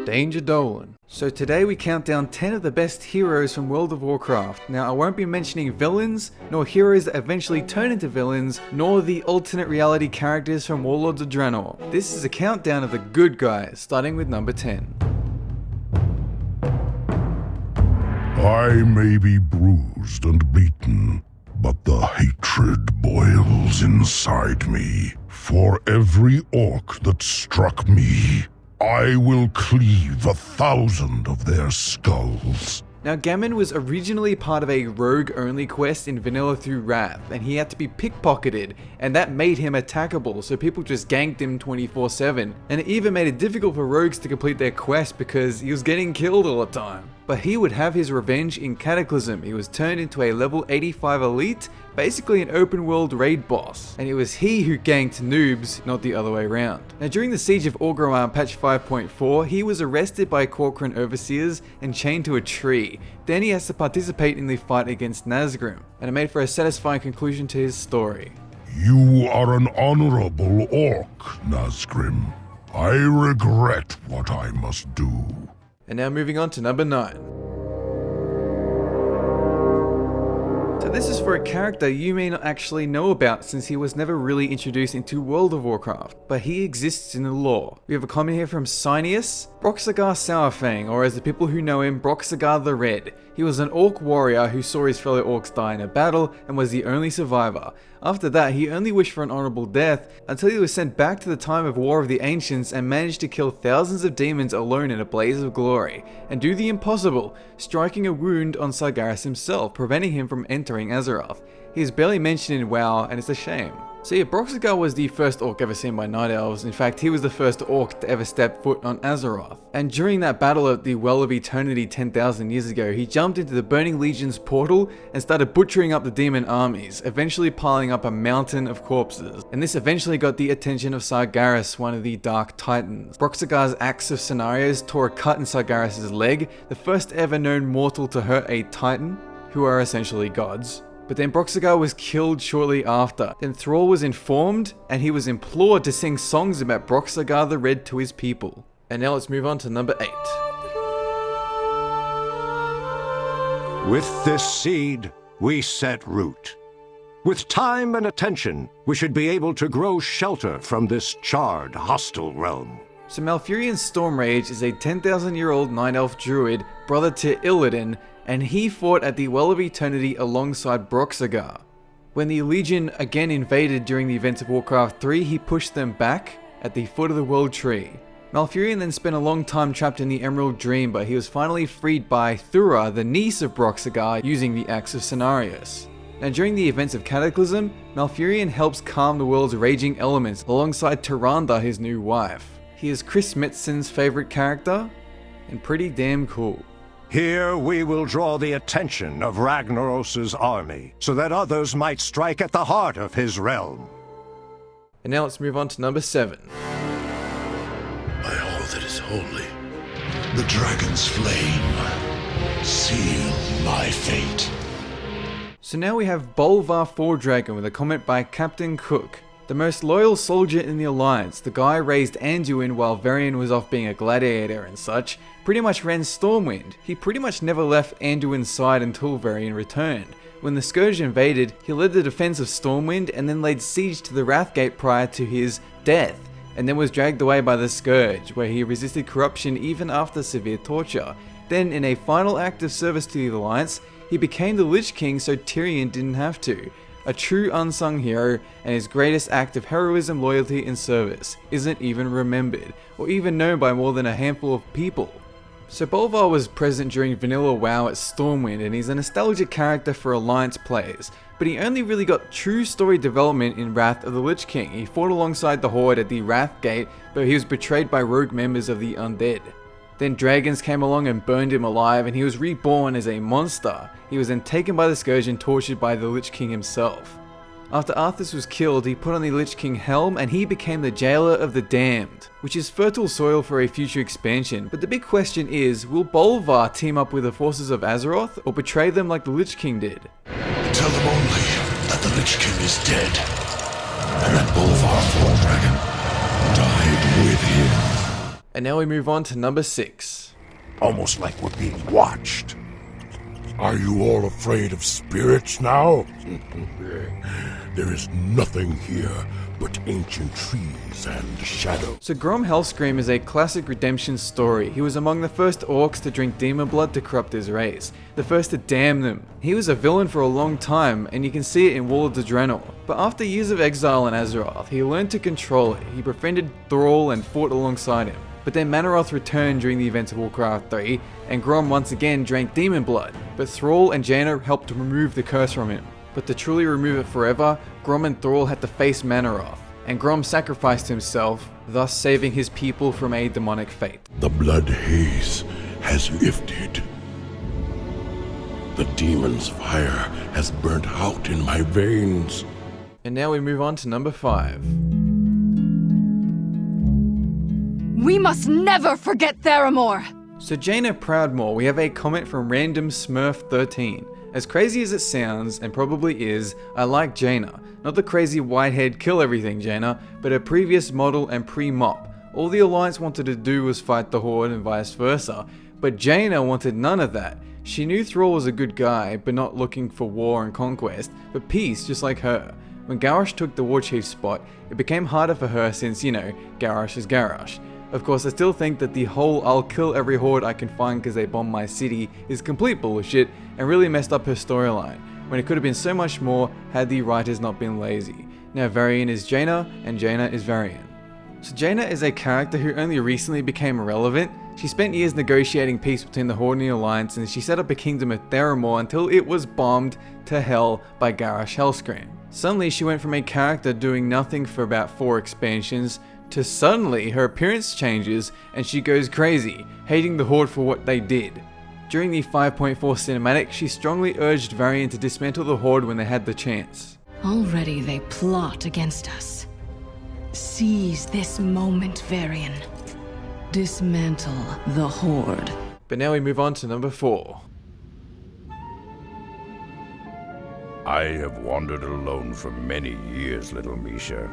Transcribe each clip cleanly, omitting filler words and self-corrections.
Danger Dolan. So today we count down 10 of the best heroes from World of Warcraft. Now I won't be mentioning villains, nor heroes that eventually turn into villains, nor the alternate reality characters from Warlords of Draenor. This is a countdown of the good guys, starting with number 10. I may be bruised and beaten, but the hatred boils inside me. For every orc that struck me, I will cleave 1,000 of their skulls. Now Gammon was originally part of a rogue-only quest in vanilla through Wrath, and he had to be pickpocketed, and that made him attackable, so people just ganked him 24/7, and it even made it difficult for rogues to complete their quest because he was getting killed all the time. But he would have his revenge in Cataclysm. He was turned into a level 85 elite, basically an open world raid boss, and it was he who ganked noobs, not the other way around. Now during the siege of Orgrimmar patch 5.4, he was arrested by Gorgrond overseers and chained to a tree. Then he has to participate in the fight against Nagrand, and it made for a satisfying conclusion to his story. You are an honorable orc, Nagrand. I regret what I must do. And now moving on to number 9. So this is for a character you may not actually know about since he was never really introduced into World of Warcraft, but he exists in the lore. We have a comment here from Cynius, Broxagar Sourfang, or as the people who know him, Broxagar the Red. He was an orc warrior who saw his fellow orcs die in a battle and was the only survivor. After that, he only wished for an honorable death until he was sent back to the time of War of the Ancients and managed to kill thousands of demons alone in a blaze of glory, and do the impossible, striking a wound on Sargeras himself, preventing him from entering Azeroth. He is barely mentioned in WoW, and it's a shame. So yeah, Broxagar was the first orc ever seen by Night Elves. In fact, he was the first orc to ever step foot on Azeroth. And during that battle at the Well of Eternity 10,000 years ago, he jumped into the Burning Legion's portal and started butchering up the demon armies, eventually piling up a mountain of corpses. And this eventually got the attention of Sargeras, one of the Dark Titans. Broxagar's Axe of Scenarios tore a cut in Sargeras' leg, the first ever known mortal to hurt a Titan, who are essentially gods. But then Broxagar was killed shortly after. Then Thrall was informed, and he was implored to sing songs about Broxagar the Red to his people. And now let's move on to number 8. With this seed, we set root. With time and attention, we should be able to grow shelter from this charred, hostile realm. So Malfurion's Stormrage is a 10,000-year-old Night Elf druid, brother to Illidan, and he fought at the Well of Eternity alongside Broxagar. When the Legion again invaded during the events of Warcraft 3, he pushed them back at the foot of the World Tree. Malfurion then spent a long time trapped in the Emerald Dream, but he was finally freed by Thura, the niece of Broxagar, using the Axe of Scenarios. Now during the events of Cataclysm, Malfurion helps calm the world's raging elements alongside Tyrande, his new wife. He is Chris Metzen's favourite character, and pretty damn cool. Here we will draw the attention of Ragnaros' army, so that others might strike at the heart of his realm. And now let's move on to number 7. By all that is holy, the dragon's flame, seal my fate. So now we have Bolvar Fordragon with a comment by Captain Cook. The most loyal soldier in the Alliance, the guy raised Anduin while Varian was off being a gladiator and such, pretty much ran Stormwind. He pretty much never left Anduin's side until Varian returned. When the Scourge invaded, he led the defense of Stormwind and then laid siege to the Wrathgate prior to his death, and then was dragged away by the Scourge, where he resisted corruption even after severe torture. Then, in a final act of service to the Alliance, he became the Lich King so Tyrion didn't have to. A true unsung hero, and his greatest act of heroism, loyalty, and service isn't even remembered, or even known by more than a handful of people. So Bolvar was present during Vanilla WoW at Stormwind, and he's a nostalgic character for Alliance players, but he only really got true story development in Wrath of the Lich King. He fought alongside the Horde at the Wrathgate, but he was betrayed by rogue members of the Undead. Then dragons came along and burned him alive, and he was reborn as a monster. He was then taken by the Scourge and tortured by the Lich King himself. After Arthas was killed, he put on the Lich King helm and he became the Jailer of the Damned, which is fertile soil for a future expansion. But the big question is, will Bolvar team up with the forces of Azeroth or betray them like the Lich King did? Tell them only that the Lich King is dead, and that Bolvar Fordragon died with him. And now we move on to number 6. Almost like we're being watched. Are you all afraid of spirits now? There is nothing here but ancient trees and shadow. So Grom Hellscream is a classic redemption story. He was among the first orcs to drink demon blood to corrupt his race, the first to damn them. He was a villain for a long time, and you can see it in WARLORDS of DRAENOR. But after years of exile in Azeroth, he learned to control it. He befriended Thrall and fought alongside him. But then Manaroth returned during the events of Warcraft 3, and Grom once again drank demon blood, but Thrall and Jaina helped to remove the curse from him. But to truly remove it forever, Grom and Thrall had to face Manaroth, and Grom sacrificed himself, thus saving his people from a demonic fate. The blood haze has lifted. The demon's fire has burnt out in my veins. And now we move on to number 5. We must never forget Theramore! So Jaina Proudmoore, we have a comment from Random Smurf 13. As crazy as it sounds, and probably is, I like Jaina. Not the crazy whitehead kill everything Jaina, but her previous model and pre-mop. All the Alliance wanted to do was fight the Horde and vice versa, but Jaina wanted none of that. She knew Thrall was a good guy, but not looking for war and conquest, but peace just like her. When Garrosh took the Warchief spot, it became harder for her since, you know, Garrosh is Garrosh. Of course, I still think that the whole I'll kill every horde I can find because they bomb my city is complete bullshit and really messed up her storyline, when it could have been so much more had the writers not been lazy. Now Varian is Jaina, and Jaina is Varian. So Jaina is a character who only recently became relevant. She spent years negotiating peace between the Horde and the Alliance, and she set up a kingdom of Theramore until it was bombed to hell by Garrosh Hellscream. Suddenly she went from a character doing nothing for about 4 expansions to suddenly her appearance changes and she goes crazy, hating the Horde for what they did. During the 5.4 cinematic, she strongly urged Varian to dismantle the Horde when they had the chance. Already they plot against us. Seize this moment, Varian. Dismantle the Horde. But now we move on to number 4. I have wandered alone for many years, little Misha.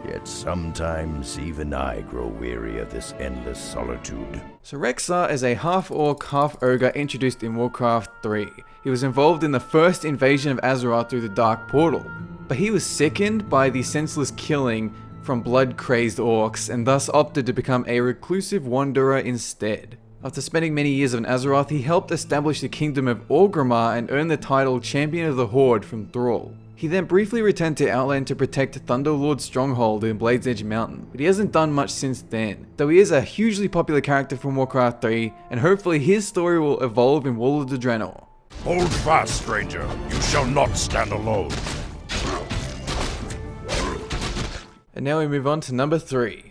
Yet sometimes even I grow weary of this endless solitude. So Rexxar is a half-orc, half-ogre introduced in Warcraft 3. He was involved in the first invasion of Azeroth through the Dark Portal, but he was sickened by the senseless killing from blood-crazed orcs and thus opted to become a reclusive wanderer instead. After spending many years on Azeroth, he helped establish the kingdom of Orgrimmar and earned the title Champion of the Horde from Thrall. He then briefly returned to Outland to protect Thunderlord's stronghold in Blade's Edge Mountain, but he hasn't done much since then, though he is a hugely popular character from Warcraft 3, and hopefully his story will evolve in WARLORDS of DRAENOR. Hold fast, stranger. You shall not stand alone. And now we move on to number 3.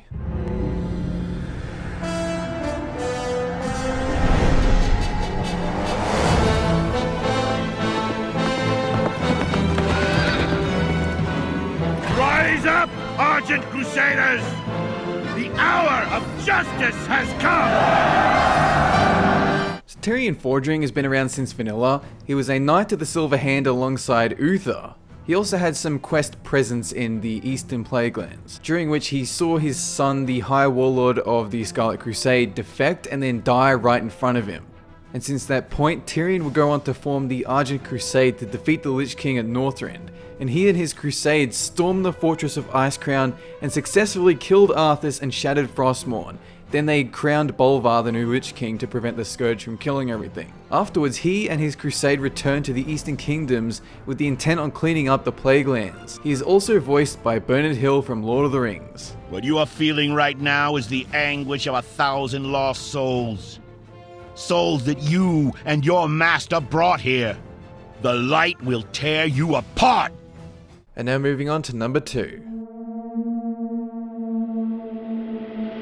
Rise up, Argent Crusaders! The hour of justice has come! So Tyrion Fordring has been around since vanilla. He was a Knight of the Silver Hand alongside Uther. He also had some quest presence in the Eastern Plaguelands, during which he saw his son, the High Warlord of the Scarlet Crusade, defect and then die right in front of him. And since that point, Tyrion would go on to form the Argent Crusade to defeat the Lich King at Northrend, and he and his crusade stormed the fortress of Icecrown and successfully killed Arthas and shattered Frostmourne. Then they crowned Bolvar the new Lich King to prevent the Scourge from killing everything. Afterwards, he and his crusade returned to the Eastern Kingdoms with the intent on cleaning up the Plaguelands. He is also voiced by Bernard Hill from Lord of the Rings. What you are feeling right now is the anguish of 1,000 lost souls. Souls that you and your master brought here. The light will tear you apart! And now moving on to number 2.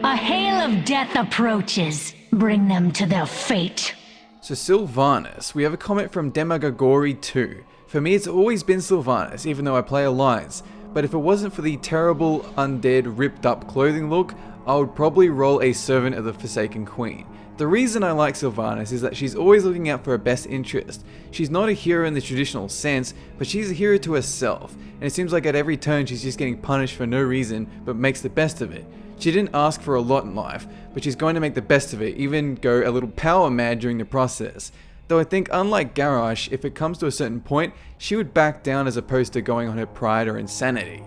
A hail of death approaches. Bring them to their fate. So Sylvanas, we have a comment from Demagogori 2. For me it's always been Sylvanas, even though I play Alliance, but if it wasn't for the terrible, undead, ripped up clothing look, I would probably roll a Servant of the Forsaken Queen. The reason I like Sylvanas is that she's always looking out for her best interest. She's not a hero in the traditional sense, but she's a hero to herself, and it seems like at every turn she's just getting punished for no reason, but makes the best of it. She didn't ask for a lot in life, but she's going to make the best of it, even go a little power mad during the process. Though I think unlike Garrosh, if it comes to a certain point, she would back down as opposed to going on her pride or insanity.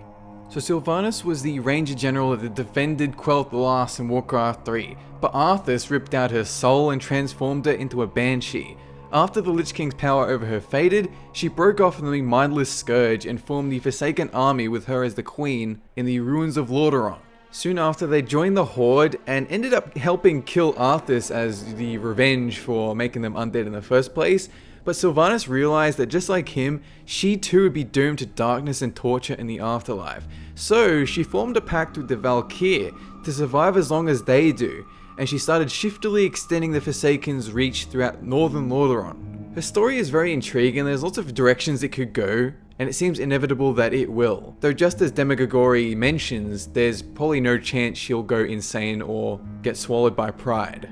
So Sylvanas was the Ranger General that defended Quel'The Last in Warcraft 3, but Arthas ripped out her soul and transformed her into a Banshee. After the Lich King's power over her faded, she broke off from the mindless Scourge and formed the Forsaken Army with her as the Queen in the ruins of Lordaeron. Soon after, they joined the Horde and ended up helping kill Arthas as the revenge for making them undead in the first place, but Sylvanas realized that just like him, she too would be doomed to darkness and torture in the afterlife. So she formed a pact with the Valkyr to survive as long as they do, and she started shiftily extending the Forsaken's reach throughout northern Lordaeron. Her story is very intriguing, there's lots of directions it could go, and it seems inevitable that it will. Though just as Demogorgon mentions, there's probably no chance she'll go insane or get swallowed by pride.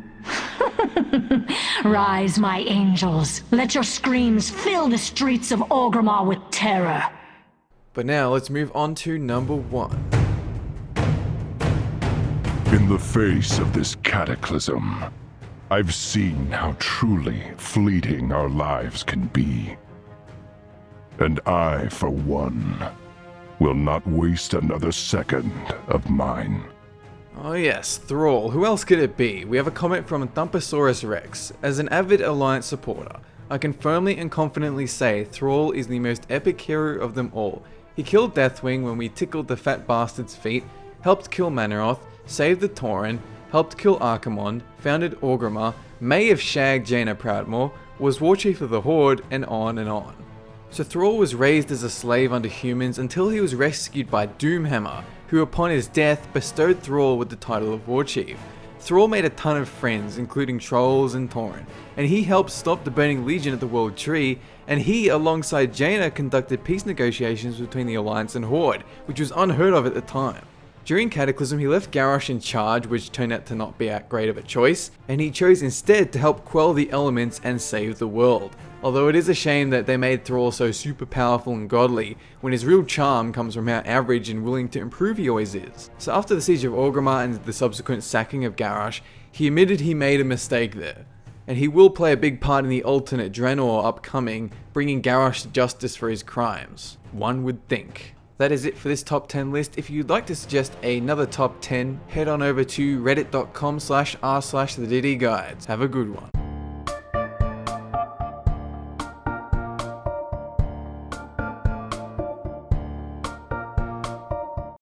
Rise, my angels. Let your screams fill the streets of Orgrimmar with terror. But now let's move on to number 1. In the face of this cataclysm, I've seen how truly fleeting our lives can be. And I, for one, will not waste another second of mine. Oh yes, Thrall. Who else could it be? We have a comment from Thumpasaurus Rex. As an avid Alliance supporter, I can firmly and confidently say Thrall is the most epic hero of them all. He killed Deathwing when we tickled the fat bastard's feet, helped kill Manoroth, saved the Tauren, helped kill Archimonde, founded Orgrimmar, may have shagged Jaina Proudmoore, was war chief of the Horde, and on and on. So Thrall was raised as a slave under humans until he was rescued by Doomhammer, who upon his death bestowed Thrall with the title of War Chief. Thrall made a ton of friends, including Trolls and Tauren, and he helped stop the Burning Legion at the World Tree, and he, alongside Jaina, conducted peace negotiations between the Alliance and Horde, which was unheard of at the time. During Cataclysm, he left Garrosh in charge, which turned out to not be that great of a choice, and he chose instead to help quell the elements and save the world. Although it is a shame that they made Thrall so super powerful and godly, when his real charm comes from how average and willing to improve he always is. So after the siege of Orgrimmar and the subsequent sacking of Garrosh, he admitted he made a mistake there. And he will play a big part in the alternate DRAENOR upcoming, bringing Garrosh to justice for his crimes. One would think. That is it for this top 10 list. If you'd like to suggest another top 10, head on over to reddit.com/r/thediddyguides. Have a good one.